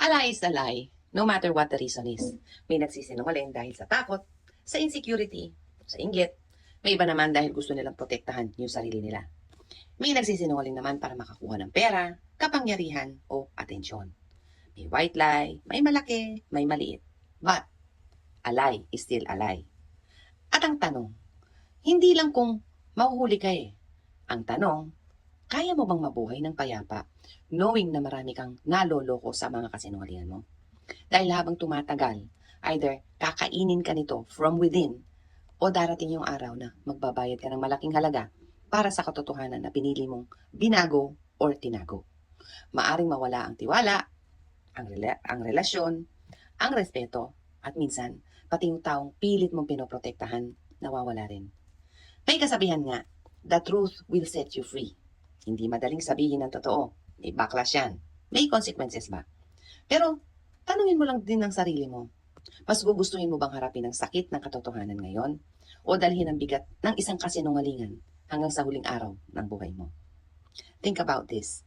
A lie is a lie, no matter what the reason is. May nagsisinungaling dahil sa takot, sa insecurity, sa inggit. May iba naman dahil gusto nilang protektahan yung sarili nila. May nagsisinungaling naman para makakuha ng pera, kapangyarihan, o atensyon. May white lie, may malaki, may maliit. But, a lie is still a lie. At ang tanong, hindi lang kung mahuhuli ka eh. Ang tanong, kaya mo bang mabuhay ng payapa knowing na marami kang naloloko sa mga kasinungalingan mo? Dahil habang tumatagal, either kakainin ka nito from within o darating yung araw na magbabayad ka ng malaking halaga para sa katotohanan na pinili mong binago or tinago. Maaring mawala ang tiwala, ang relasyon, ang respeto, at minsan, pati yung taong pilit mong pinoprotektahan, nawawala rin. May kasabihan nga, the truth will set you free. Hindi madaling sabihin ang totoo. May backlash yan. May consequences ba? Pero, tanungin mo lang din ang sarili mo. Mas gugustuhin mo bang harapin ang sakit ng katotohanan ngayon? O dalhin ang bigat ng isang kasinungalingan hanggang sa huling araw ng buhay mo? Think about this.